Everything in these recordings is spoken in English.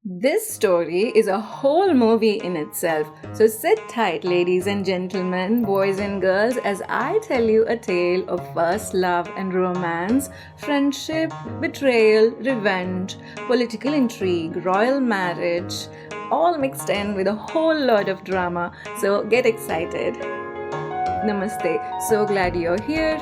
This story is a whole movie in itself. So sit tight, ladies and gentlemen, boys and girls, as I tell you a tale of first love and romance, friendship, betrayal, revenge, political intrigue, royal marriage, all mixed in with a whole lot of drama. So get excited. Namaste. So glad you're here.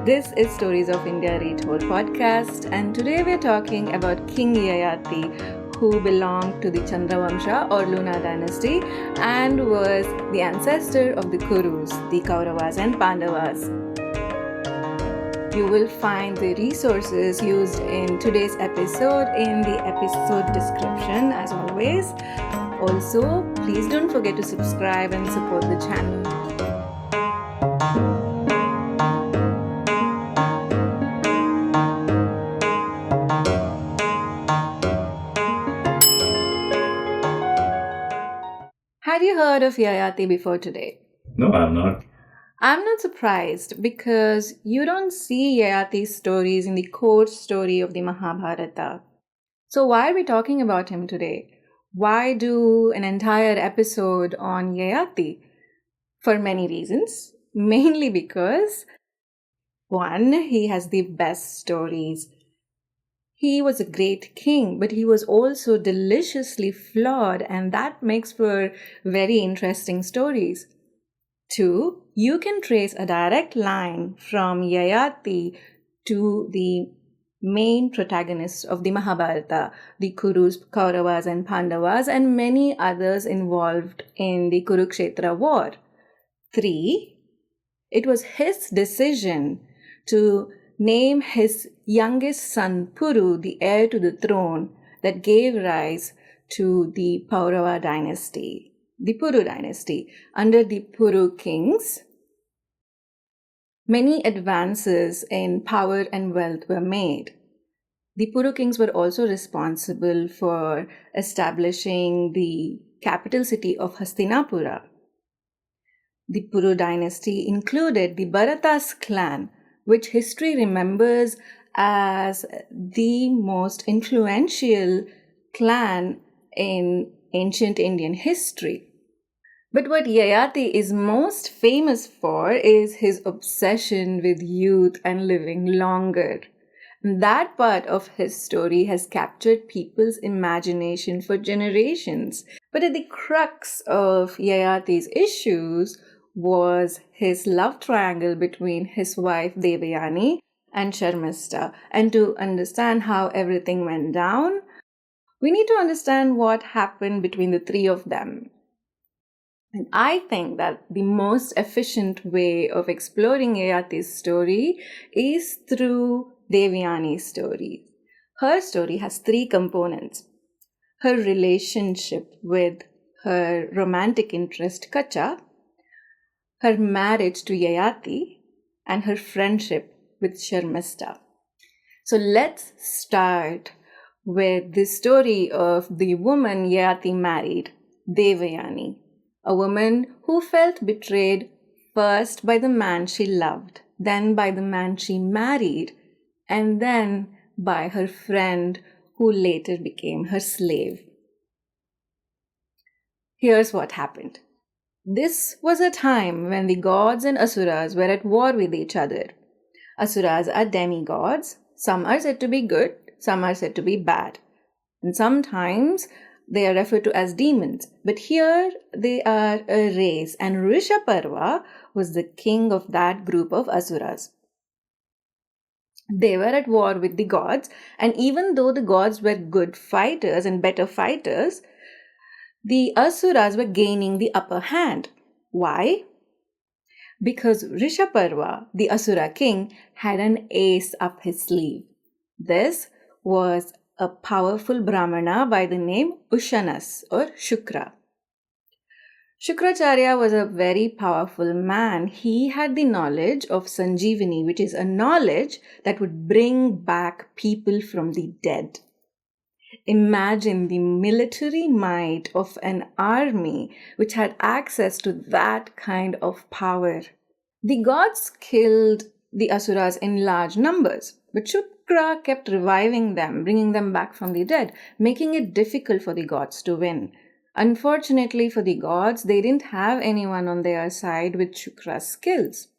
This is Stories of India Retold podcast, and today we're talking about King Yayati, who belonged to the Chandravamsha or Luna dynasty and was the ancestor of the Kurus, the Kauravas and Pandavas. You will find the resources used in today's episode in the episode description as always. Also, please don't forget to subscribe and support the channel. Had you heard of Yayati before today? No, I'm not. I'm not surprised because you don't see Yayati's stories in the core story of the Mahabharata. So why are we talking about him today? Why do an entire episode on Yayati? For many reasons. Mainly because, one, he has the best stories. He was a great king, but he was also deliciously flawed, and that makes for very interesting stories. Two, you can trace a direct line from Yayati to the main protagonists of the Mahabharata, the Kurus, Kauravas and Pandavas, and many others involved in the Kurukshetra war. Three, it was his decision to name his youngest son Puru the heir to the throne that gave rise to the Kaurava dynasty, the Puru dynasty. Under the Puru kings, many advances in power and wealth were made. The Puru kings were also responsible for establishing the capital city of Hastinapura. The Puru dynasty included the Bharatas clan, which history remembers as the most influential clan in ancient Indian history. But what Yayati is most famous for is his obsession with youth and living longer. That part of his story has captured people's imagination for generations. But at the crux of Yayati's issues was his love triangle between his wife Devayani and Sharmishta. And to understand how everything went down, we need to understand what happened between the three of them. And I think that the most efficient way of exploring Yayati's story is through Devayani's story. Her story has three components: her relationship with her romantic interest Kacha, her marriage to Yayati, and her friendship with Sharmishta. So let's start with the story of the woman Yayati married, Devayani, a woman who felt betrayed first by the man she loved, then by the man she married, and then by her friend who later became her slave. Here's what happened. This was a time when the gods and asuras were at war with each other. Asuras are demigods. Some are said to be good, some are said to be bad. And sometimes they are referred to as demons. But here they are a race, and Rishaparva was the king of that group of asuras. They were at war with the gods, and even though the gods were good fighters and better fighters, the asuras were gaining the upper hand. Why? Because Rishaparva, the asura king, had an ace up his sleeve. This was a powerful Brahmana by the name Ushanas or Shukra. Shukracharya was a very powerful man. He had the knowledge of Sanjeevani, which is a knowledge that would bring back people from the dead. Imagine the military might of an army which had access to that kind of power. The gods killed the asuras in large numbers, but Shukra kept reviving them, bringing them back from the dead, making it difficult for the gods to win. Unfortunately for the gods, they didn't have anyone on their side with Shukra's skills.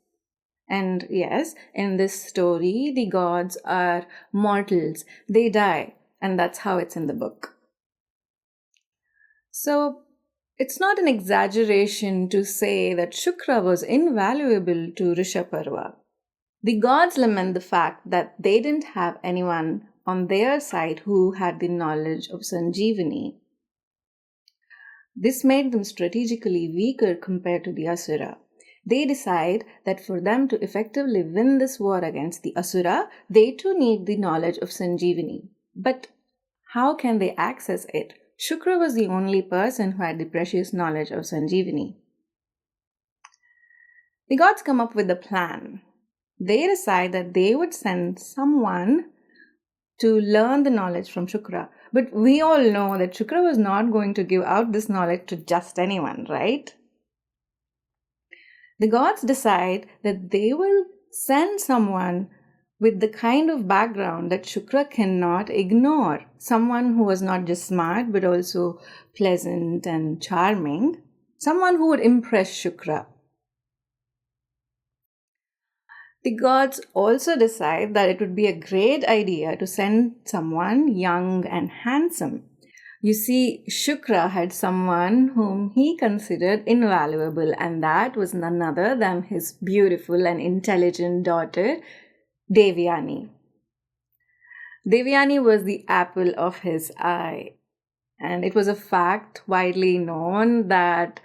And yes, in this story, the gods are mortals. They die, and that's how it's in the book. So, it's not an exaggeration to say that Shukra was invaluable to Rishaparva. The gods lament the fact that they didn't have anyone on their side who had the knowledge of Sanjeevani. This made them strategically weaker compared to the Asura. They decide that for them to effectively win this war against the Asura, they too need the knowledge of Sanjeevani. But how can they access it? Shukra was the only person who had the precious knowledge of Sanjeevani. The gods come up with a plan. They decide that they would send someone to learn the knowledge from Shukra. But we all know that Shukra was not going to give out this knowledge to just anyone, right? The gods decide that they will send someone with the kind of background that Shukra cannot ignore. Someone who was not just smart but also pleasant and charming. Someone who would impress Shukra. The gods also decide that it would be a great idea to send someone young and handsome. You see, Shukra had someone whom he considered invaluable, and that was none other than his beautiful and intelligent daughter, Devayani. Devayani was the apple of his eye, and it was a fact widely known that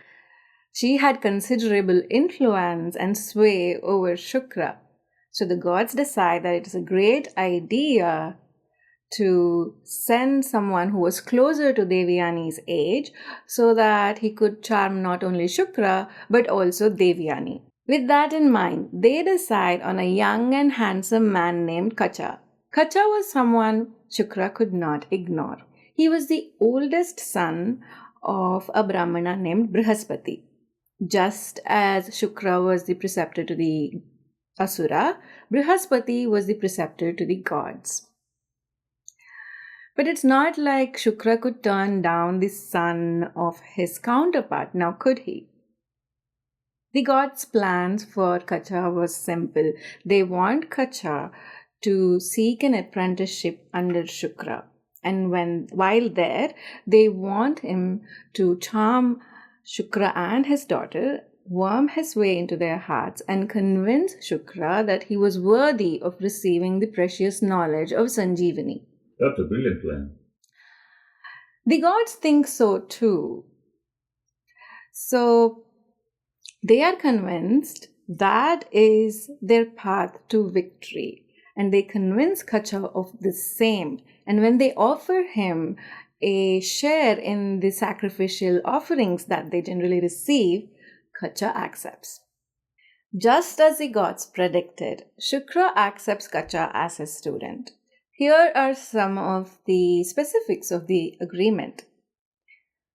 she had considerable influence and sway over Shukra. So the gods decide that it is a great idea to send someone who was closer to Devayani's age so that he could charm not only Shukra but also Devayani. With that in mind, they decide on a young and handsome man named Kacha. Kacha was someone Shukra could not ignore. He was the oldest son of a Brahmana named Brihaspati. Just as Shukra was the preceptor to the Asura, Brihaspati was the preceptor to the gods. But it's not like Shukra could turn down the son of his counterpart, now could he? The gods' plans for Kacha was simple. They want Kacha to seek an apprenticeship under Shukra. And while there, they want him to charm Shukra and his daughter, worm his way into their hearts, and convince Shukra that he was worthy of receiving the precious knowledge of Sanjeevani. That's a brilliant plan. The gods think so too. So they are convinced that is their path to victory, and they convince Kacha of the same. And when they offer him a share in the sacrificial offerings that they generally receive, Kacha accepts. Just as the gods predicted, Shukra accepts Kacha as his student. Here are some of the specifics of the agreement.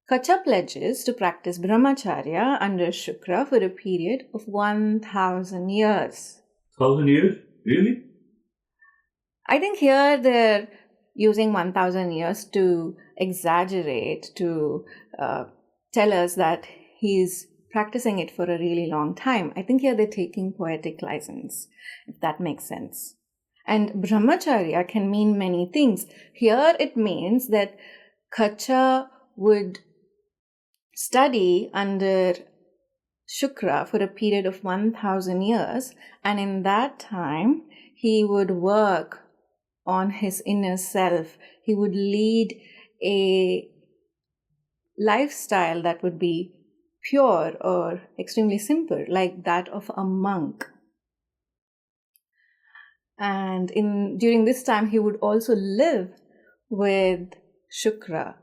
Kacha pledges to practice brahmacharya under Shukra for a period of 1,000 years. 1,000 years? Really? I think here they're using 1,000 years to exaggerate, to tell us that he's practicing it for a really long time. I think here they're taking poetic license, if that makes sense. And brahmacharya can mean many things. Here it means that Kacha would study under Shukra for a period of 1,000 years, and in that time he would work on his inner self. He would lead a lifestyle that would be pure or extremely simple, like that of a monk. And during this time, he would also live with Shukra,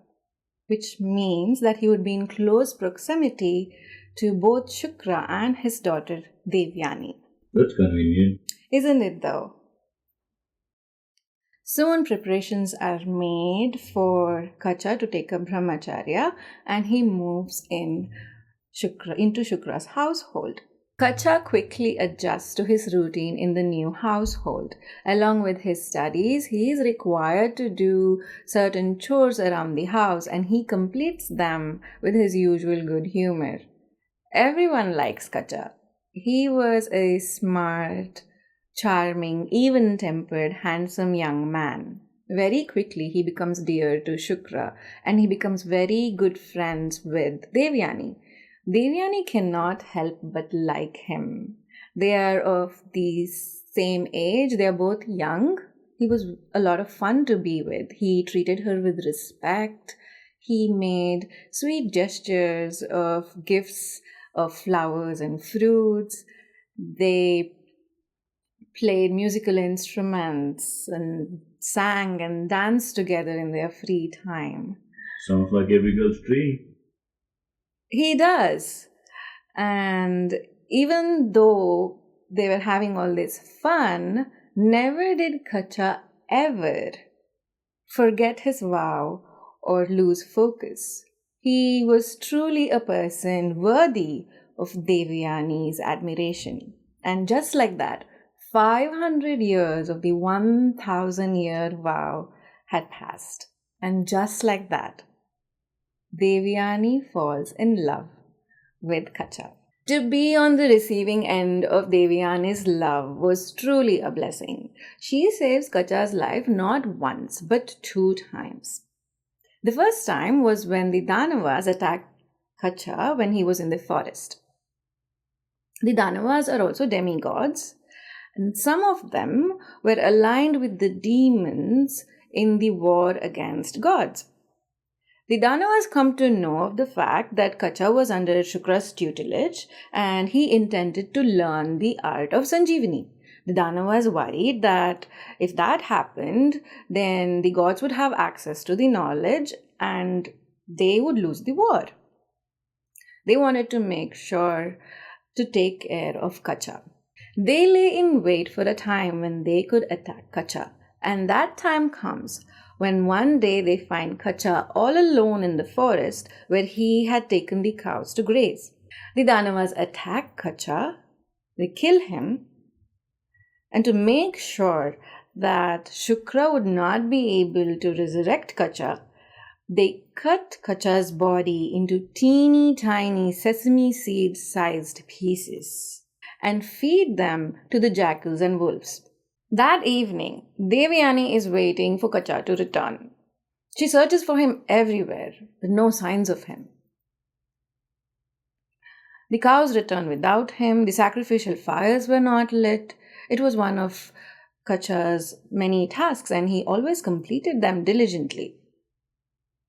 which means that he would be in close proximity to both Shukra and his daughter Devayani. That's convenient. Isn't it though? Soon preparations are made for Kacha to take up brahmacharya, and he moves into Shukra's household. Kacha quickly adjusts to his routine in the new household. Along with his studies, he is required to do certain chores around the house and he completes them with his usual good humor. Everyone likes Kacha. He was a smart, charming, even tempered, handsome young man. Very quickly, he becomes dear to Shukra and he becomes very good friends with Devayani. Devayani cannot help but like him. They are of the same age, they are both young. He was a lot of fun to be with. He treated her with respect. He made sweet gestures of gifts of flowers and fruits. They played musical instruments and sang and danced together in their free time. Sounds like every girl's dream. He does. And even though they were having all this fun, never did Kacha ever forget his vow or lose focus. He was truly a person worthy of Devayani's admiration. And just like that, 500 years of the 1,000-year vow had passed. And just like that, Devayani falls in love with Kacha. To be on the receiving end of Devayani's love was truly a blessing. She saves Kacha's life not once but 2 times. The first time was when the Danavas attacked Kacha when he was in the forest. The Danavas are also demigods, and some of them were aligned with the demons in the war against gods. The Danavas come to know of the fact that Kacha was under Shukra's tutelage and he intended to learn the art of Sanjeevani. The Danavas worried that if that happened, then the gods would have access to the knowledge and they would lose the war. They wanted to make sure to take care of Kacha. They lay in wait for a time when they could attack Kacha, and that time comes when one day they find Kacha all alone in the forest where he had taken the cows to graze. The Danavas attack Kacha, they kill him, and to make sure that Shukra would not be able to resurrect Kacha, they cut Kacha's body into teeny tiny sesame seed sized pieces and feed them to the jackals and wolves. That evening, Devayani is waiting for Kacha to return. She searches for him everywhere, but no signs of him. The cows return without him, the sacrificial fires were not lit. It was one of Kacha's many tasks, and he always completed them diligently.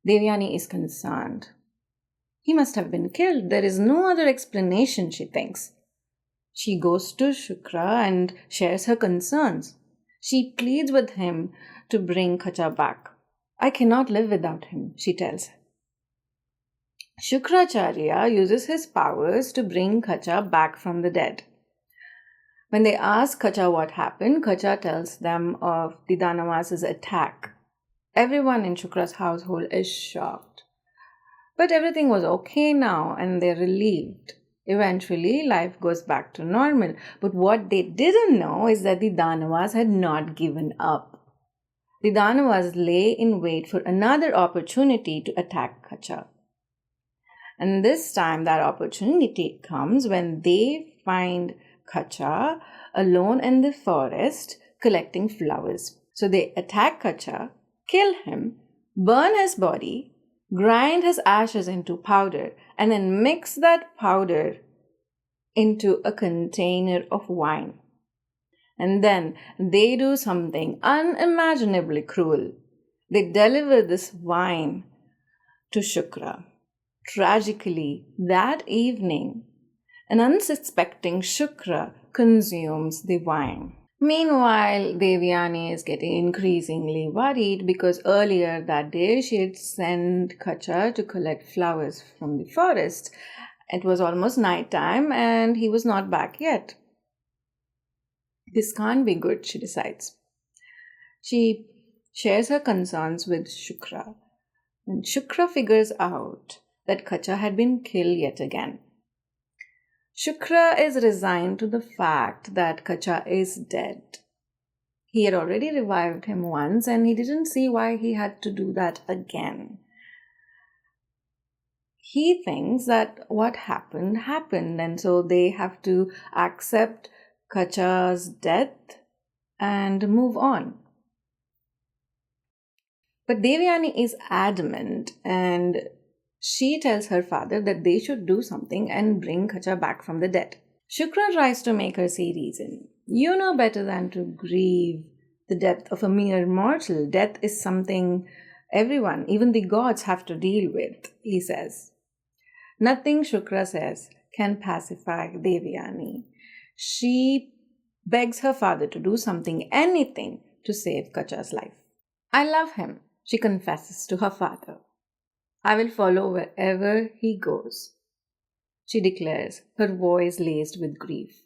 Devayani is concerned. He must have been killed. There is no other explanation, she thinks. She goes to Shukra and shares her concerns. She pleads with him to bring Kacha back. I cannot live without him, she tells. Shukracharya uses his powers to bring Kacha back from the dead. When they ask Kacha what happened, Kacha tells them of the Danavas' attack. Everyone in Shukra's household is shocked. But everything was okay now and they're relieved. Eventually, life goes back to normal. But what they didn't know is that the Danavas had not given up. The Danavas lay in wait for another opportunity to attack Kacha. And this time, that opportunity comes when they find Kacha alone in the forest collecting flowers. So they attack Kacha, kill him, burn his body, grind his ashes into powder, and then mix that powder into a container of wine. And then they do something unimaginably cruel. They deliver this wine to Shukra. Tragically, that evening, an unsuspecting Shukra consumes the wine. Meanwhile, Devayani is getting increasingly worried because earlier that day she had sent Kacha to collect flowers from the forest. It was almost night time and he was not back yet. This can't be good, she decides. She shares her concerns with Shukra. And Shukra figures out that Kacha had been killed yet again. Shukra is resigned to the fact that Kacha is dead. He had already revived him once and he didn't see why he had to do that again. He thinks that what happened happened, and so they have to accept Kacha's death and move on. But Devayani is adamant and she tells her father that they should do something and bring Kacha back from the dead. Shukra tries to make her see reason. You know better than to grieve the death of a mere mortal. Death is something everyone, even the gods, have to deal with, he says. Nothing, Shukra says, can pacify Devayani. She begs her father to do something, anything, to save Kacha's life. I love him, she confesses to her father. I will follow wherever he goes, she declares, her voice laced with grief.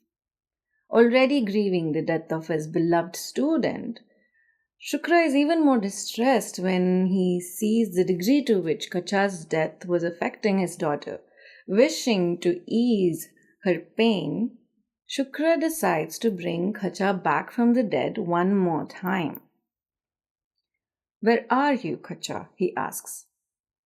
Already grieving the death of his beloved student, Shukra is even more distressed when he sees the degree to which Kacha's death was affecting his daughter. Wishing to ease her pain, Shukra decides to bring Kacha back from the dead one more time. Where are you, Kacha? He asks.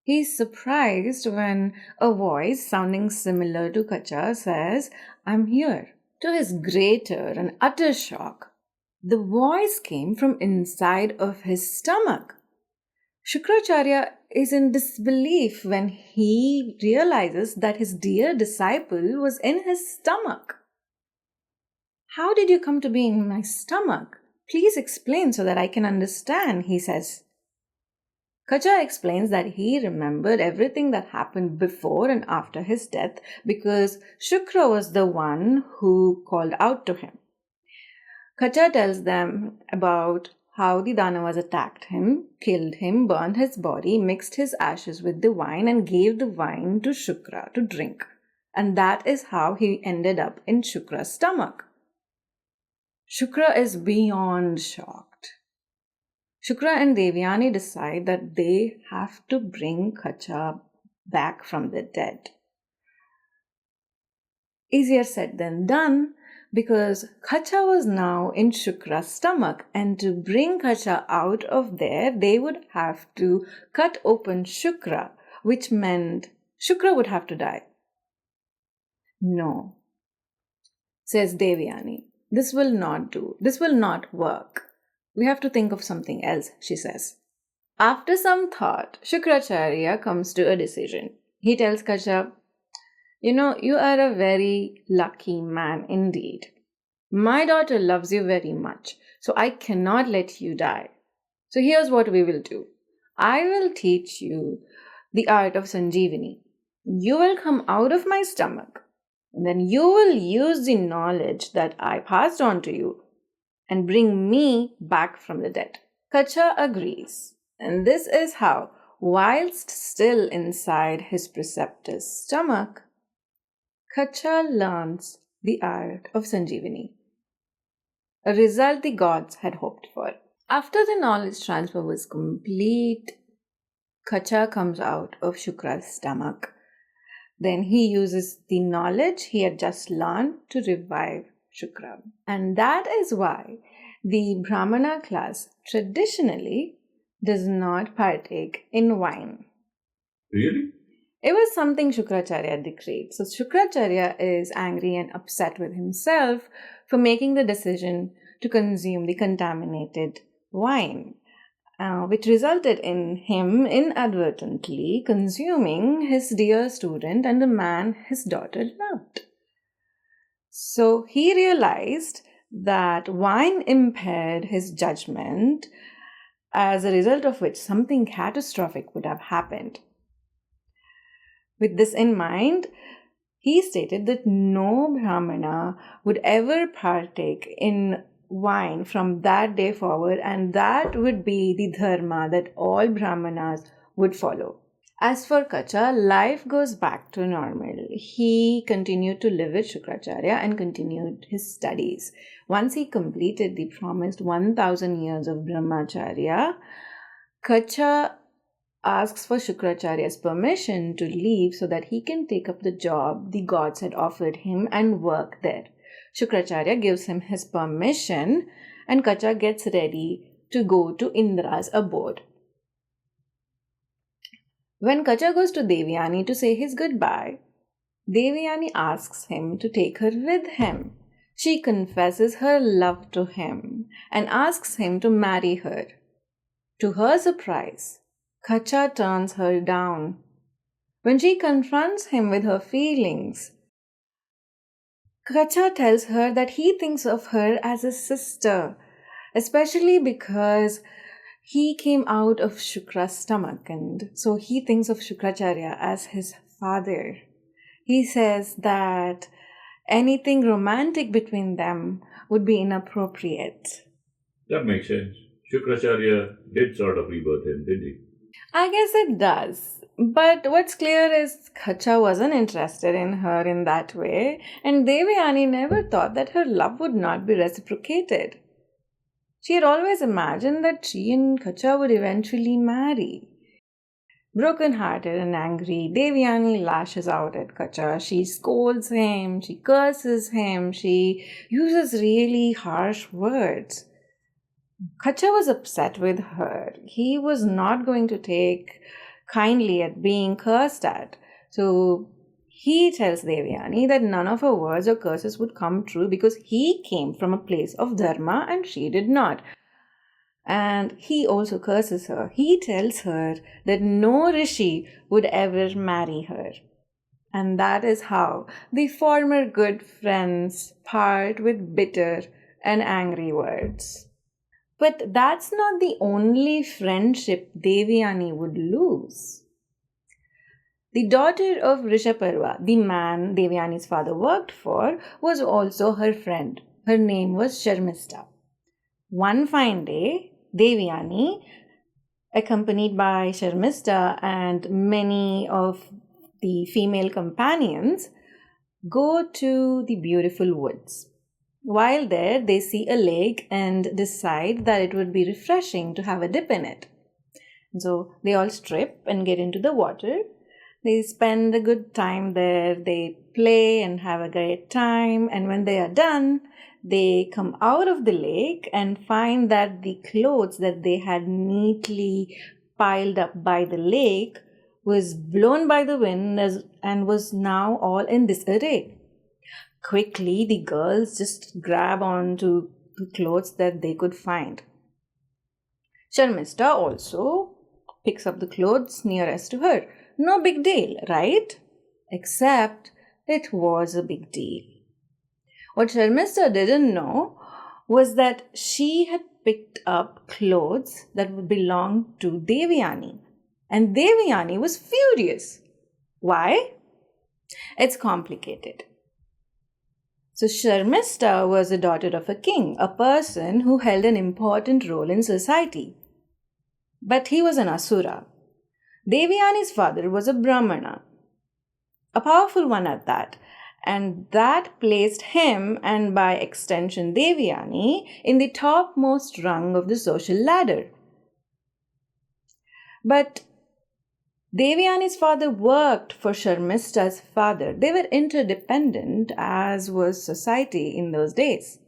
He is surprised when a voice sounding similar to Kacha says, I'm here. To his greater and utter shock, the voice came from inside of his stomach. Shukracharya is in disbelief when he realizes that his dear disciple was in his stomach. How did you come to be in my stomach? Please explain so that I can understand, he says. Kacha explains that he remembered everything that happened before and after his death because Shukra was the one who called out to him. Kacha tells them about how the Danavas attacked him, killed him, burned his body, mixed his ashes with the wine, and gave the wine to Shukra to drink. And that is how he ended up in Shukra's stomach. Shukra is beyond shocked. Shukra and Devayani decide that they have to bring Kacha back from the dead. Easier said than done, because Kacha was now in Shukra's stomach, and to bring Kacha out of there, they would have to cut open Shukra, which meant Shukra would have to die. No, says Devayani, this will not do. This will not work. We have to think of something else, she says. After some thought, Shukracharya comes to a decision. He tells Kacha, you are a very lucky man indeed. My daughter loves you very much, so I cannot let you die. So here's what we will do. I will teach you the art of Sanjeevani. You will come out of my stomach, and then you will use the knowledge that I passed on to you and bring me back from the dead. Kacha agrees, and this is how, whilst still inside his preceptor's stomach, Kacha learns the art of Sanjeevani, a result the gods had hoped for. After the knowledge transfer was complete, Kacha comes out of Shukra's stomach. Then he uses the knowledge he had just learned to revive Shukra. And that is why the Brahmana class traditionally does not partake in wine. Really? It was something Shukracharya decreed. So Shukracharya is angry and upset with himself for making the decision to consume the contaminated wine, which resulted in him inadvertently consuming his dear student and the man his daughter loved. So he realized that wine impaired his judgment, as a result of which something catastrophic would have happened. With this in mind, he stated that no Brahmana would ever partake in wine from that day forward, and that would be the dharma that all Brahmanas would follow. As for Kacha, life goes back to normal. He continued to live with Shukracharya and continued his studies. Once he completed the promised 1000 years of Brahmacharya, Kacha asks for Shukracharya's permission to leave so that he can take up the job the gods had offered him and work there. Shukracharya gives him his permission, and Kacha gets ready to go to Indra's abode. When Kacha goes to Devayani to say his goodbye, Devayani asks him to take her with him. She confesses her love to him and asks him to marry her. To her surprise, Kacha turns her down. When she confronts him with her feelings, Kacha tells her that he thinks of her as a sister, especially because he came out of Shukra's stomach, and so he thinks of Shukracharya as his father. He says that anything romantic between them would be inappropriate. That makes sense. Shukracharya did sort of rebirth him, did he? I guess it does. But what's clear is Kacha wasn't interested in her in that way, and Devayani never thought that her love would not be reciprocated. She had always imagined that she and Kacha would eventually marry. Broken-hearted and angry, Devayani lashes out at Kacha. She scolds him, she curses him, she uses really harsh words. Kacha was upset with her. He was not going to take kindly at being cursed at. So he tells Devayani that none of her words or curses would come true because he came from a place of dharma and she did not. And he also curses her. He tells her that no rishi would ever marry her. And that is how the former good friends part with bitter and angry words. But that's not the only friendship Devayani would lose. The daughter of Rishaparva, the man Devayani's father worked for, was also her friend. Her name was Sharmishta. One fine day, Devayani, accompanied by Sharmishta and many of the female companions, go to the beautiful woods. While there, they see a lake and decide that it would be refreshing to have a dip in it. So they all strip and get into the water. They spend a good time there. They play and have a great time. And when they are done, they come out of the lake and find that the clothes that they had neatly piled up by the lake was blown by the wind and was now all in disarray. Quickly, the girls just grab onto the clothes that they could find. Sharmishta also picks up the clothes nearest to her. No big deal, right? Except it was a big deal. What Sharmishta didn't know was that she had picked up clothes that belonged to Devayani. And Devayani was furious. Why? It's complicated. So Sharmishta was the daughter of a king, a person who held an important role in society. But he was an asura. Devayani's father was a Brahmana, a powerful one at that, and that placed him, and by extension Devayani, in the topmost rung of the social ladder. But Devayani's father worked for Sharmishta's father. They were interdependent, as was society in those days.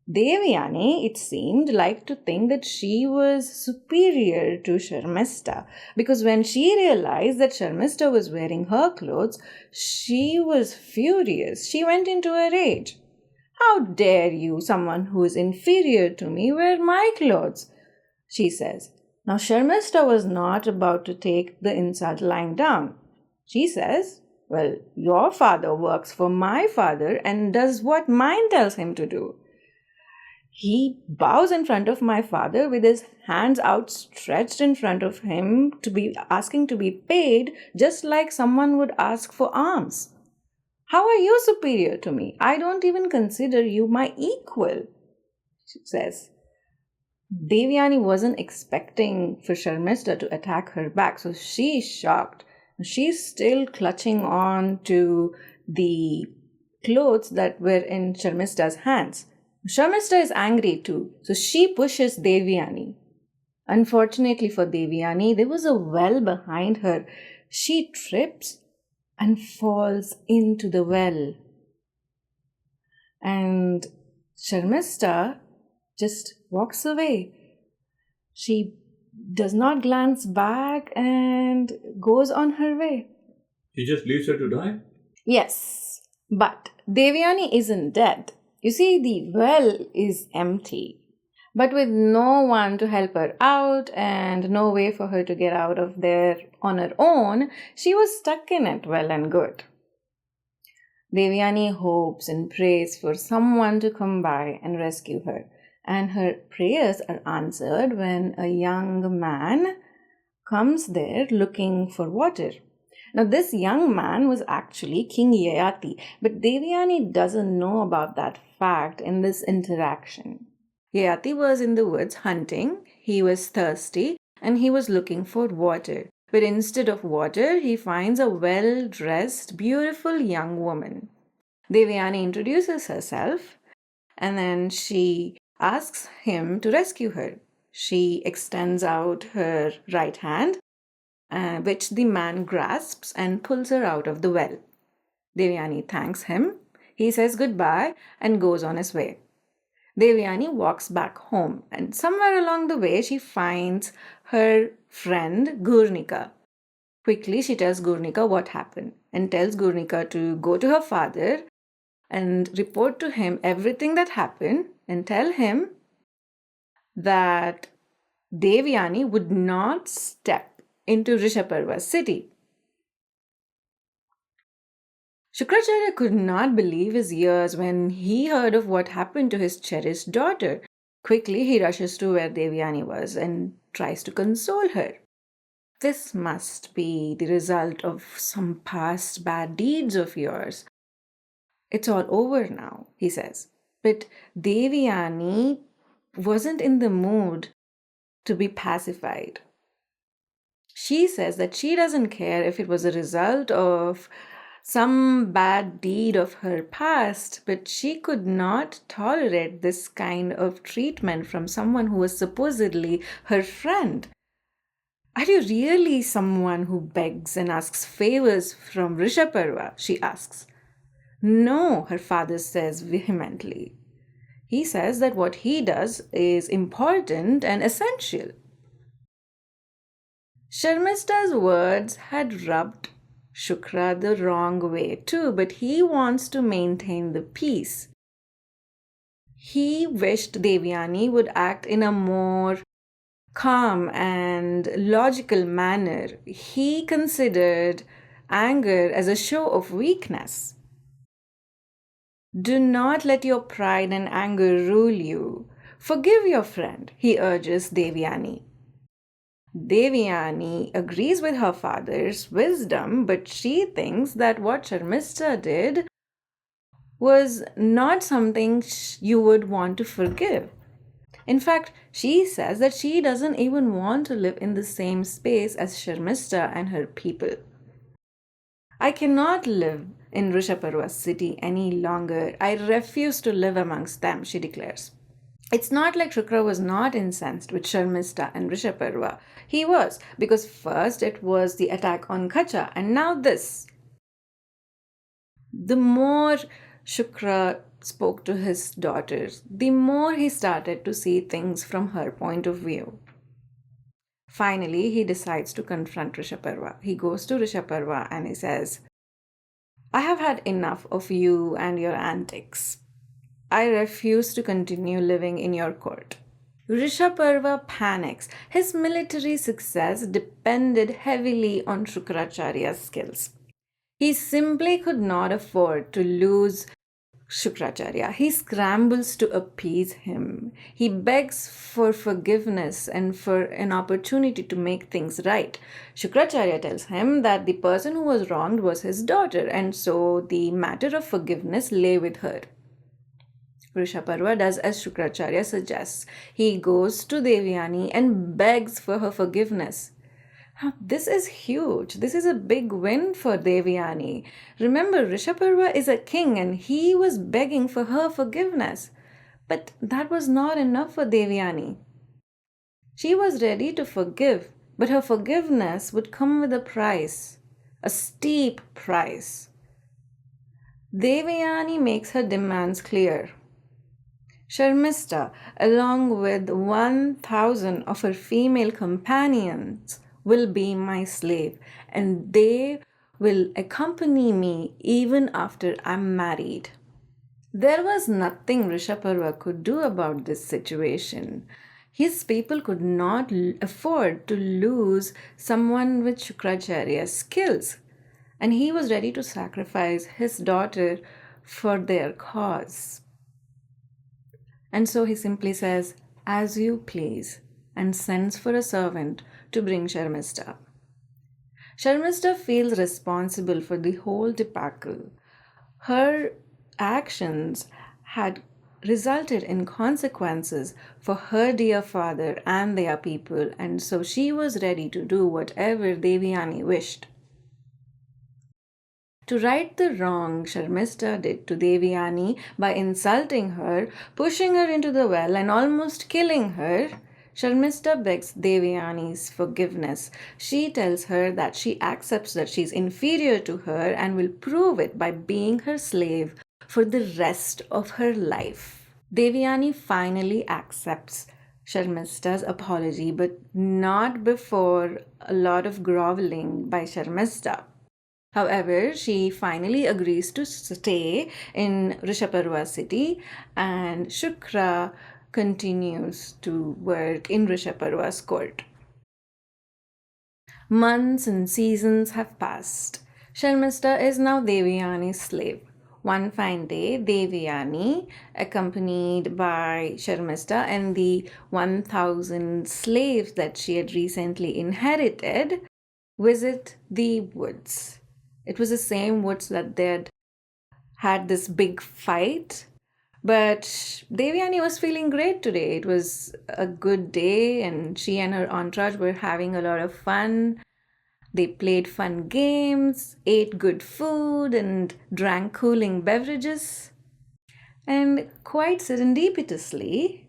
Devayani, it seemed, liked to think that she was superior to Sharmishta, because when she realized that Sharmishta was wearing her clothes, she was furious. She went into a rage. "How dare you, someone who is inferior to me, wear my clothes?" she says. Now, Sharmishta was not about to take the insult lying down. She says, "Well, your father works for my father and does what mine tells him to do. He bows in front of my father with his hands outstretched in front of him to be asking to be paid, just like someone would ask for alms. How are you superior to me? I don't even consider you my equal," she says. Devayani wasn't expecting for Sharmishta to attack her back, so she's shocked. She's still clutching on to the clothes that were in Sharmishta's hands. Sharmishta is angry too, so she pushes Devayani. Unfortunately for Devayani, there was a well behind her. She trips and falls into the well. And Sharmishta just walks away. She does not glance back and goes on her way. He just leaves her to die? Yes, but Devayani isn't dead. You see, the well is empty. But with no one to help her out and no way for her to get out of there on her own, she was stuck in it, well and good. Devayani hopes and prays for someone to come by and rescue her, and her prayers are answered when a young man comes there looking for water. Now, this young man was actually King Yayati, but Devayani doesn't know about that fact in this interaction. Yayati was in the woods hunting, he was thirsty, and he was looking for water. But instead of water, he finds a well dressed, beautiful young woman. Devayani introduces herself and then she asks him to rescue her. She extends out her right hand, which the man grasps and pulls her out of the well. Devayani thanks him. He says goodbye and goes on his way. Devayani walks back home, and somewhere along the way, she finds her friend Gurnika. Quickly, she tells Gurnika what happened and tells Gurnika to go to her father and report to him everything that happened and tell him that Devayani would not step into Rishaparva's city. Shukracharya could not believe his ears when he heard of what happened to his cherished daughter. Quickly, he rushes to where Devayani was and tries to console her. This must be the result of some past bad deeds of yours. It's all over now, he says. But Devayani wasn't in the mood to be pacified. She says that she doesn't care if it was a result of some bad deed of her past, but she could not tolerate this kind of treatment from someone who was supposedly her friend. Are you really someone who begs and asks favors from Rishaparva? She asks. No, her father says vehemently. He says that what he does is important and essential. Sharmishta's words had rubbed Shukra the wrong way too, but he wants to maintain the peace. He wished Devayani would act in a more calm and logical manner. He considered anger as a show of weakness. Do not let your pride and anger rule you. Forgive your friend, he urges Devayani. Devayani agrees with her father's wisdom, but she thinks that what Sharmishta did was not something you would want to forgive. In fact, she says that she doesn't even want to live in the same space as Sharmishta and her people. I cannot live in Rishaparva's city any longer. I refuse to live amongst them, she declares. It's not like Shukra was not incensed with Sharmishta and Rishaparva. He was, because first it was the attack on Kacha, and now this. The more Shukra spoke to his daughters, the more he started to see things from her point of view. Finally, he decides to confront Rishaparva. He goes to Rishaparva and he says, I have had enough of you and your antics. I refuse to continue living in your court. Rishaparva panics. His military success depended heavily on Shukracharya's skills. He simply could not afford to lose Shukracharya. He scrambles to appease him. He begs for forgiveness and for an opportunity to make things right. Shukracharya tells him that the person who was wronged was his daughter, and so the matter of forgiveness lay with her. Rishaparva does as Shukracharya suggests. He goes to Devayani and begs for her forgiveness. Now, this is huge. This is a big win for Devayani. Remember, Rishaparva is a king and he was begging for her forgiveness. But that was not enough for Devayani. She was ready to forgive, but her forgiveness would come with a price, a steep price. Devayani makes her demands clear. Sharmishta, along with 1,000 of her female companions, will be my slave, and they will accompany me even after I'm married. There was nothing Rishabharma could do about this situation. His people could not afford to lose someone with Shukracharya's skills, and he was ready to sacrifice his daughter for their cause. And so he simply says, "As you please," and sends for a servant to bring Sharmishta. Sharmishta feels responsible for the whole debacle. Her actions had resulted in consequences for her dear father and their people, and so she was ready to do whatever Devayani wished. To right the wrong Sharmishta did to Devayani by insulting her, pushing her into the well, and almost killing her, Sharmishta begs Devayani's forgiveness. She tells her that she accepts that she is inferior to her and will prove it by being her slave for the rest of her life. Devayani finally accepts Sharmishta's apology, but not before a lot of groveling by Sharmishta. However, she finally agrees to stay in Rishabharma city, and Shukra continues to work in Rishabharma's court. Months and seasons have passed. Sharmishta is now Devayani's slave. One fine day, Devayani, accompanied by Sharmishta and the 1,000 slaves that she had recently inherited, visit the woods. It was the same woods that they'd had this big fight. But Devayani was feeling great today. It was a good day, and she and her entourage were having a lot of fun. They played fun games, ate good food, and drank cooling beverages. And quite serendipitously,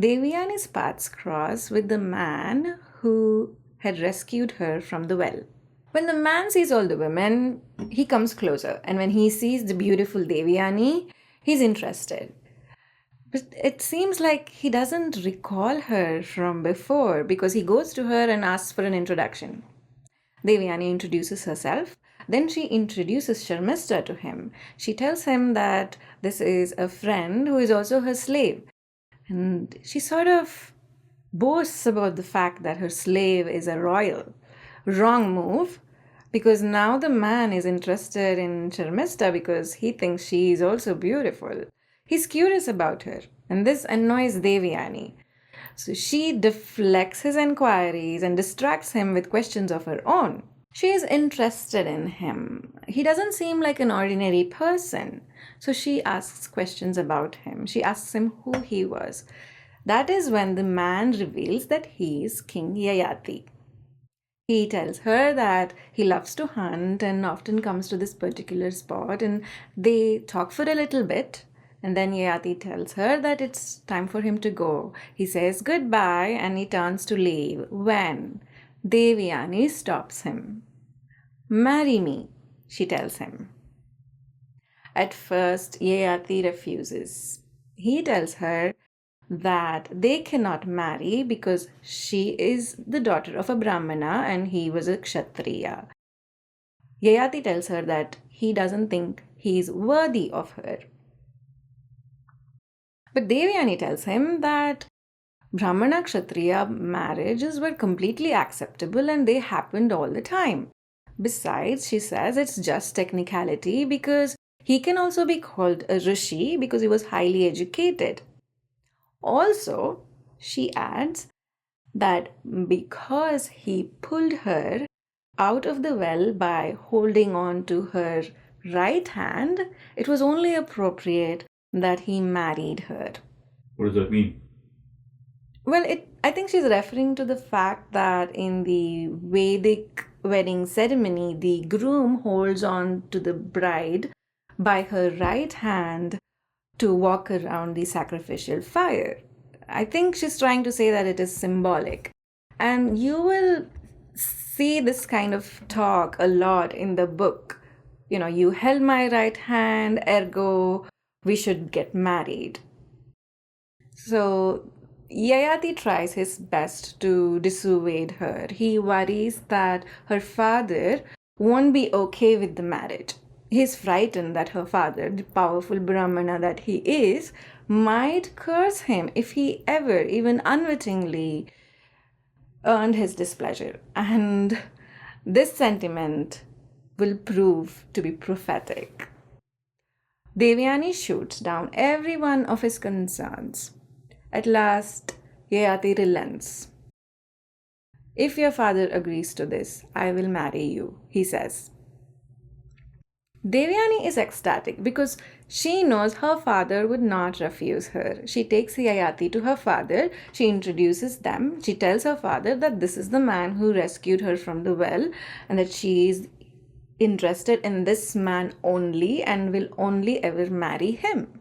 Devayani's paths cross with the man who had rescued her from the well. When the man sees all the women, he comes closer, and when he sees the beautiful Devayani, he's interested. But it seems like he doesn't recall her from before because he goes to her and asks for an introduction. Devayani introduces herself. Then she introduces Sharmishta to him. She tells him that this is a friend who is also her slave. And she sort of boasts about the fact that her slave is a royal. Wrong move, because now the man is interested in Sharmishta because he thinks she is also beautiful. He's curious about her, and this annoys Devayani. So she deflects his inquiries and distracts him with questions of her own. She is interested in him. He doesn't seem like an ordinary person. So she asks questions about him. She asks him who he was. That is when the man reveals that he is King Yayati. He tells her that he loves to hunt and often comes to this particular spot, and they talk for a little bit. And then Yayati tells her that it's time for him to go. He says goodbye and he turns to leave when Devayani stops him. "Marry me," she tells him. At first, Yayati refuses. He tells her that they cannot marry because she is the daughter of a Brahmana and he was a Kshatriya. Yayati tells her that he doesn't think he is worthy of her. But Devayani tells him that Brahmana Kshatriya marriages were completely acceptable and they happened all the time. Besides, she says it's just technicality because he can also be called a rishi because he was highly educated. Also, she adds that because he pulled her out of the well by holding on to her right hand, it was only appropriate that he married her. What does that mean? Well, I think she's referring to the fact that in the Vedic wedding ceremony, the groom holds on to the bride by her right hand to walk around the sacrificial fire. I think she's trying to say that it is symbolic. And you will see this kind of talk a lot in the book. You held my right hand, ergo, we should get married. So Yayati tries his best to dissuade her. He worries that her father won't be okay with the marriage. He's frightened that her father, the powerful Brahmana that he is, might curse him if he ever, even unwittingly, earned his displeasure. And this sentiment will prove to be prophetic. Devayani shoots down every one of his concerns. At last, Yayati relents. If your father agrees to this, I will marry you, he says. Devayani is ecstatic because she knows her father would not refuse her. She takes Yayati to her father, she introduces them, she tells her father that this is the man who rescued her from the well and that she is interested in this man only and will only ever marry him.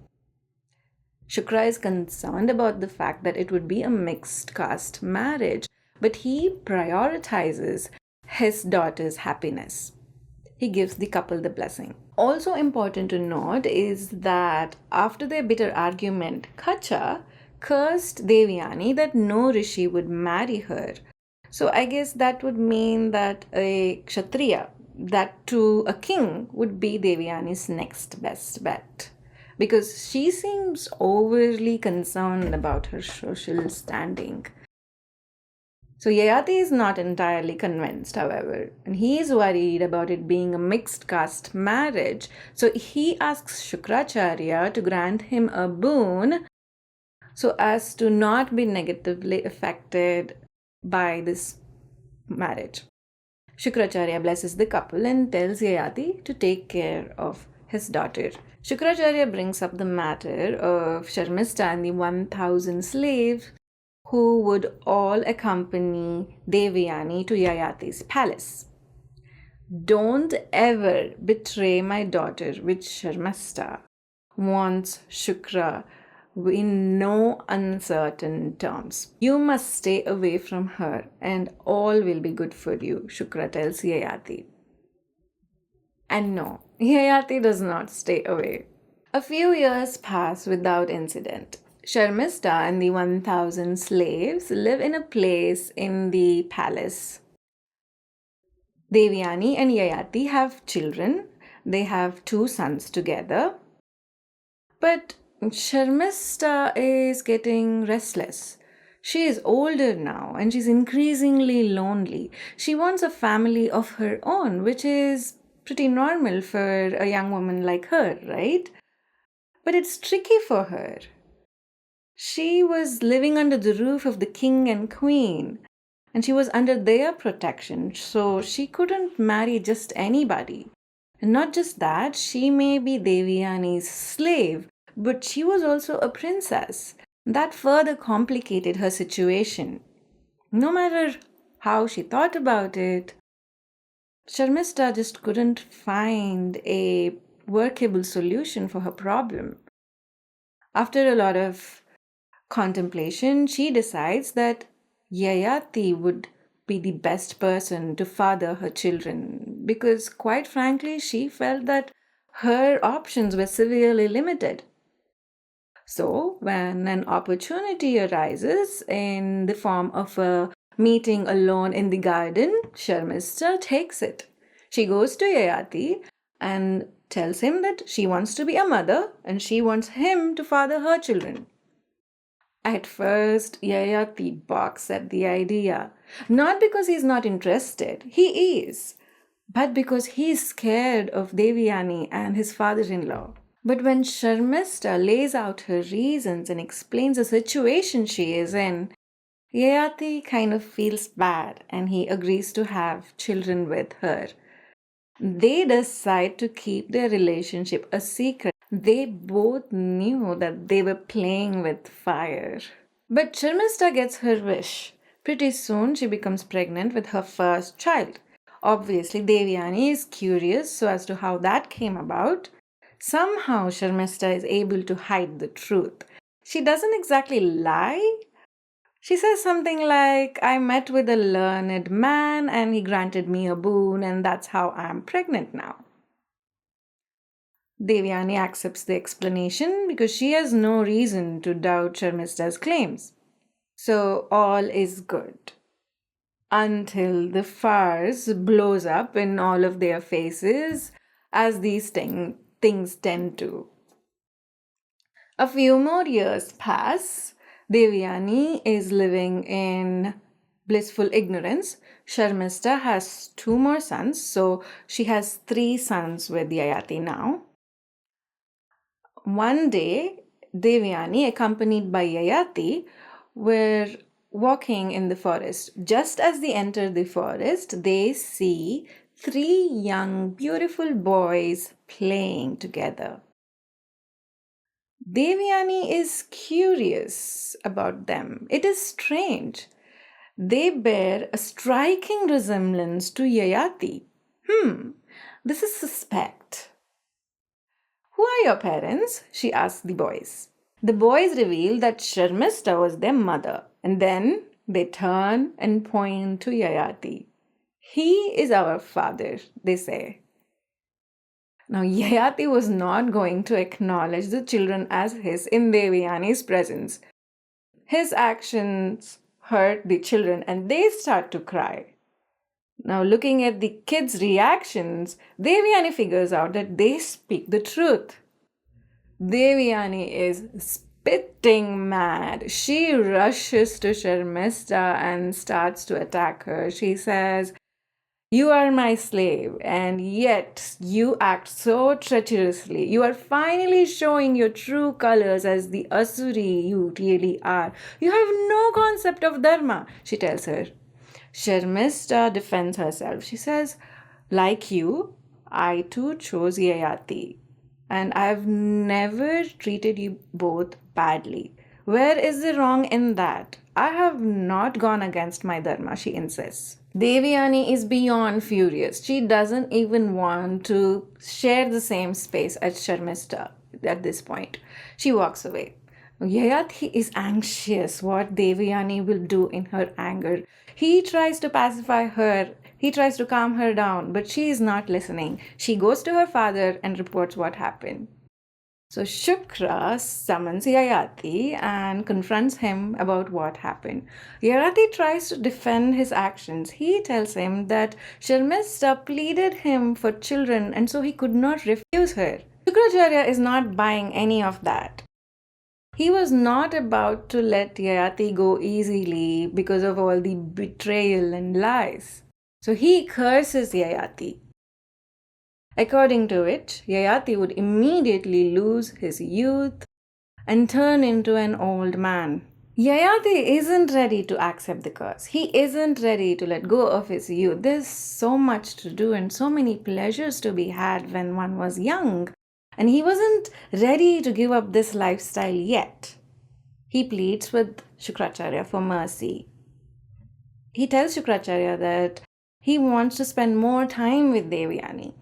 Shukra is concerned about the fact that it would be a mixed caste marriage, but he prioritizes his daughter's happiness. He gives the couple the blessing. Also important to note is that after their bitter argument, Kacha cursed Devayani that no rishi would marry her. So I guess that would mean that a kshatriya, that to a king, would be Devayani's next best bet. Because she seems overly concerned about her social standing. So Yayati is not entirely convinced, however, and he is worried about it being a mixed caste marriage. So he asks Shukracharya to grant him a boon so as to not be negatively affected by this marriage. Shukracharya blesses the couple and tells Yayati to take care of his daughter. Shukracharya brings up the matter of Sharmishta and the 1,000 slaves who would all accompany Devayani to Yayati's palace. Don't ever betray my daughter with Sharmishta, warns Shukra in no uncertain terms. You must stay away from her and all will be good for you, Shukra tells Yayati. And no, Yayati does not stay away. A few years pass without incident. Sharmishta and the 1,000 slaves live in a place in the palace. Devayani and Yayati have children. They have 2 sons together. But Sharmishta is getting restless. She is older now and she's increasingly lonely. She wants a family of her own, which is pretty normal for a young woman like her, right? But it's tricky for her. She was living under the roof of the king and queen, and she was under their protection, so she couldn't marry just anybody. And not just that, she may be Devayani's slave, but she was also a princess. That further complicated her situation. No matter how she thought about it, Sharmishta just couldn't find a workable solution for her problem. After a lot of contemplation, she decides that Yayati would be the best person to father her children because, quite frankly, she felt that her options were severely limited. So, when an opportunity arises in the form of a meeting alone in the garden, Sharmishta takes it. She goes to Yayati and tells him that she wants to be a mother and she wants him to father her children. At first, Yayati balks at the idea. Not because he's not interested, he is, but because he's scared of Devayani and his father-in-law. But when Sharmishta lays out her reasons and explains the situation she is in, Yayati kind of feels bad and he agrees to have children with her. They decide to keep their relationship a secret. They both knew that they were playing with fire. But Sharmishta gets her wish. Pretty soon she becomes pregnant with her first child. Obviously, Devayani is curious so as to how that came about. Somehow Sharmishta is able to hide the truth. She doesn't exactly lie. She says something like, I met with a learned man and he granted me a boon, and that's how I'm pregnant now. Devayani accepts the explanation because she has no reason to doubt Sharmista's claims. So all is good. Until the farce blows up in all of their faces, as these things tend to. A few more years pass. Devayani is living in blissful ignorance. Sharmista has two more sons, so she has three sons with Yayati now. One day, Devayani, accompanied by Yayati, were walking in the forest. Just as they enter the forest, they see three young, beautiful boys playing together. Devayani is curious about them. It is strange. They bear a striking resemblance to Yayati. This is suspect. Who are your parents? She asked the boys. The boys reveal that Sharmista was their mother, and then they turn and point to Yayati. He is our father, they say. Now, Yayati was not going to acknowledge the children as his in Devayani's presence. His actions hurt the children and they start to cry. Now, looking at the kids' reactions, Devayani figures out that they speak the truth. Devayani is spitting mad. She rushes to Sharmista and starts to attack her. She says, You are my slave, and yet you act so treacherously. You are finally showing your true colors as the Asuri you really are. You have no concept of Dharma, she tells her. Sharmista defends herself. She says, Like you, I too chose Yayati, and I've never treated you both badly. Where is the wrong in that? I have not gone against my Dharma, she insists. Devayani is beyond furious. She doesn't even want to share the same space as Sharmista at this point. She walks away. Yayati is anxious what Devayani will do in her anger. He tries to pacify her, he tries to calm her down, but she is not listening. She goes to her father and reports what happened. So Shukra summons Yayati and confronts him about what happened. Yayati tries to defend his actions. He tells him that Sharmista pleaded him for children and so he could not refuse her. Shukracharya is not buying any of that. He was not about to let Yayati go easily because of all the betrayal and lies. So he curses Yayati. According to which, Yayati would immediately lose his youth and turn into an old man. Yayati isn't ready to accept the curse. He isn't ready to let go of his youth. There's so much to do and so many pleasures to be had when one was young. And he wasn't ready to give up this lifestyle yet. He pleads with Shukracharya for mercy. He tells Shukracharya that he wants to spend more time with Devayani.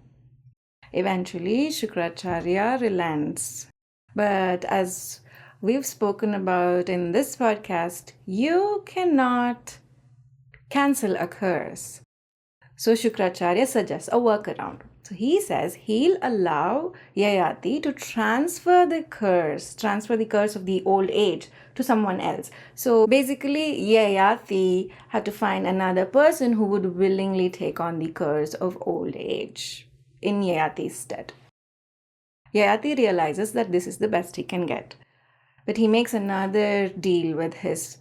Eventually, Shukracharya relents. But as we've spoken about in this podcast, you cannot cancel a curse. So Shukracharya suggests a workaround. So he says he'll allow Yayati to transfer the curse of the old age to someone else. So basically, Yayati had to find another person who would willingly take on the curse of old age in Yayati's stead. Yayati realizes that this is the best he can get. But he makes another deal with his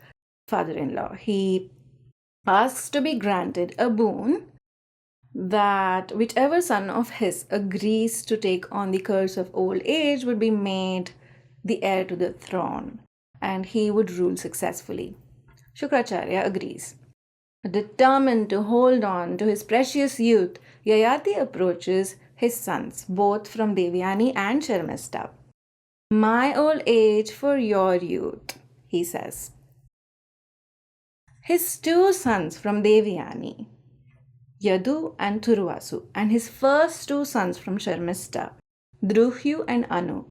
father-in-law. He asks to be granted a boon that whichever son of his agrees to take on the curse of old age would be made the heir to the throne and he would rule successfully. Shukracharya agrees. Determined to hold on to his precious youth, Yayati approaches his sons, both from Devayani and Sharmista. My old age for your youth, he says. His two sons from Devayani, Yadu and Turvasu, and his first two sons from Sharmista, Druhyu and Anu.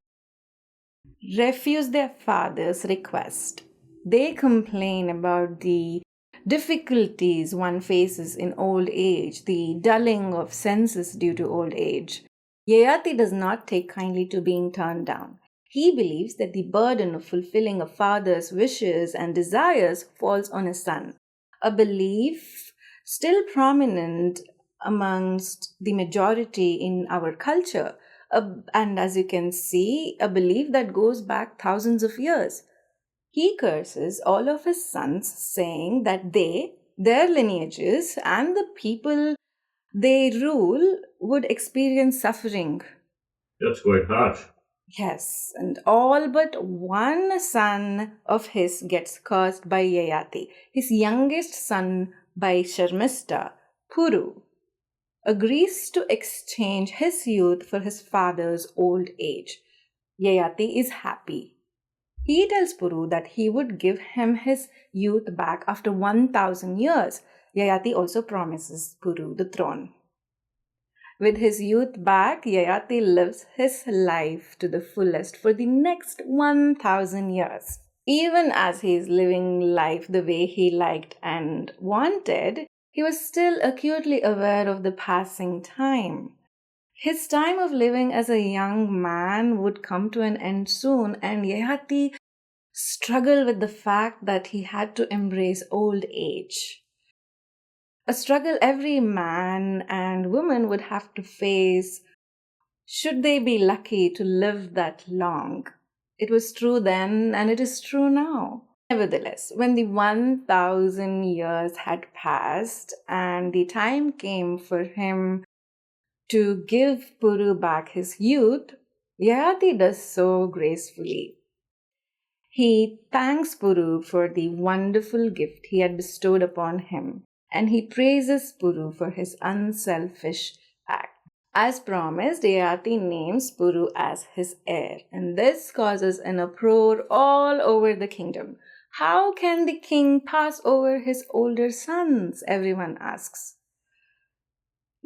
refuse their father's request. They complain about the difficulties one faces in old age, the dulling of senses due to old age. Yayati does not take kindly to being turned down. He believes that the burden of fulfilling a father's wishes and desires falls on his son, a belief still prominent amongst the majority in our culture, and as you can see, a belief that goes back thousands of years. He curses all of his sons, saying that their lineages, and the people they rule would experience suffering. That's quite harsh. Yes, and all but one son of his gets cursed by Yayati. His youngest son by Sharmishta, Puru, agrees to exchange his youth for his father's old age. Yayati is happy. He tells Puru that he would give him his youth back after 1000 years. Yayati also promises Puru the throne. With his youth back, Yayati lives his life to the fullest for the next 1000 years. Even as he is living life the way he liked and wanted, he was still acutely aware of the passing time. His time of living as a young man would come to an end soon, and Yayati struggled with the fact that he had to embrace old age. A struggle every man and woman would have to face should they be lucky to live that long. It was true then, and it is true now. Nevertheless, when the 1000 years had passed and the time came for him to give Puru back his youth, Yayati does so gracefully. He thanks Puru for the wonderful gift he had bestowed upon him, and he praises Puru for his unselfish act. As promised, Yayati names Puru as his heir, and this causes an uproar all over the kingdom. How can the king pass over his older sons? Everyone asks.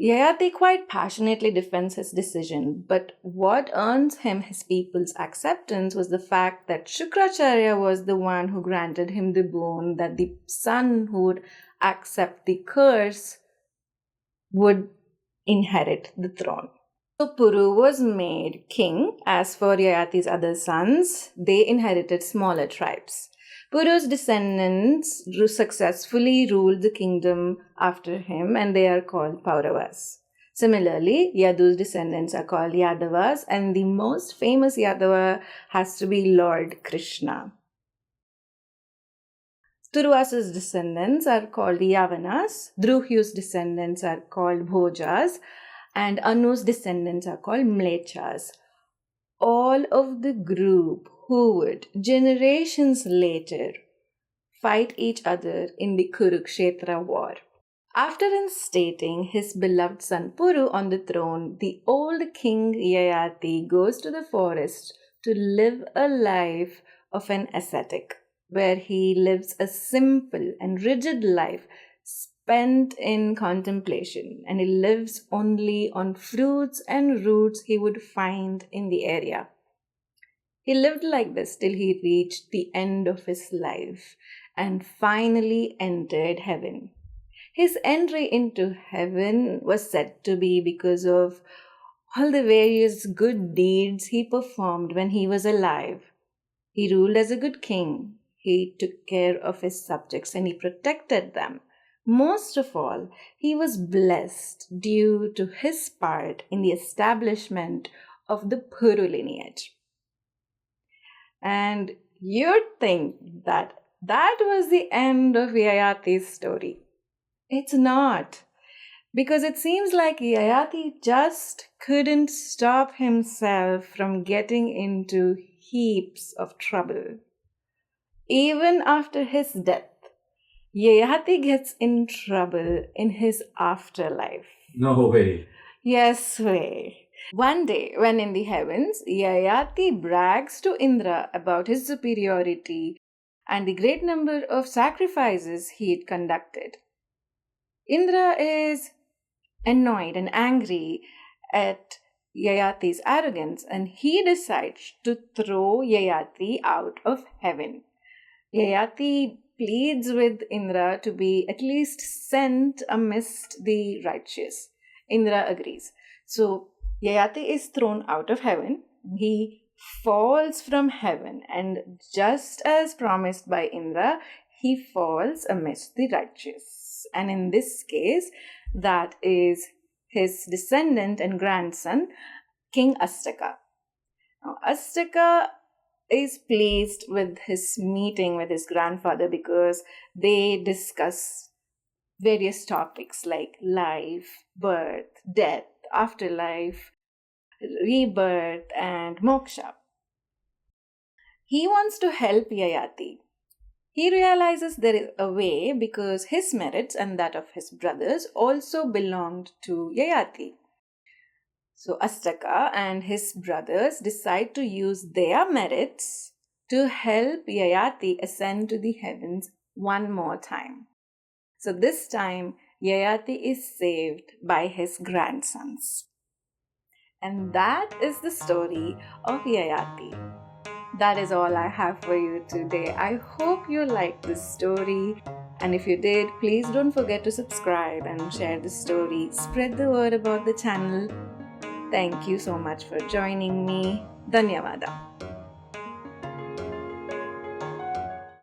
Yayati quite passionately defends his decision, but what earns him his people's acceptance was the fact that Shukracharya was the one who granted him the boon that the son who would accept the curse would inherit the throne. So Puru was made king. As for Yayati's other sons, they inherited smaller tribes. Puru's descendants successfully ruled the kingdom after him, and they are called Kauravas. Similarly, Yadu's descendants are called Yadavas, and the most famous Yadava has to be Lord Krishna. Turuvasa's descendants are called Yavanas, Druhyu's descendants are called Bhojas, and Anu's descendants are called Mlechas. All of the group who would, generations later, fight each other in the Kurukshetra war. After instating his beloved son Puru on the throne, the old king Yayati goes to the forest to live a life of an ascetic, where he lives a simple and rigid life spent in contemplation, and he lives only on fruits and roots he would find in the area. He lived like this till he reached the end of his life and finally entered heaven. His entry into heaven was said to be because of all the various good deeds he performed when he was alive. He ruled as a good king. He took care of his subjects and he protected them. Most of all, he was blessed due to his part in the establishment of the Puru lineage. And you'd think that that was the end of Yayati's story. It's not, because it seems like Yayati just couldn't stop himself from getting into heaps of trouble. Even after his death, Yayati gets in trouble in his afterlife. No way. Yes, way. One day, when in the heavens, Yayati brags to Indra about his superiority and the great number of sacrifices he had conducted. Indra is annoyed and angry at Yayati's arrogance, and he decides to throw Yayati out of heaven. Yayati pleads with Indra to be at least sent amidst the righteous. Indra agrees. So Yayati is thrown out of heaven. He falls from heaven, and just as promised by Indra, he falls amidst the righteous. And in this case, that is his descendant and grandson, King Astaka. Now, Astaka is pleased with his meeting with his grandfather because they discuss various topics like life, birth, death, afterlife, rebirth, and moksha. He wants to help Yayati. He realizes there is a way because his merits and that of his brothers also belonged to Yayati. So Astaka and his brothers decide to use their merits to help Yayati ascend to the heavens one more time. So this time, Yayati is saved by his grandsons. And that is the story of Yayati. That is all I have for you today. I hope you liked this story. And if you did, please don't forget to subscribe and share the story. Spread the word about the channel. Thank you so much for joining me. Dhanyavada.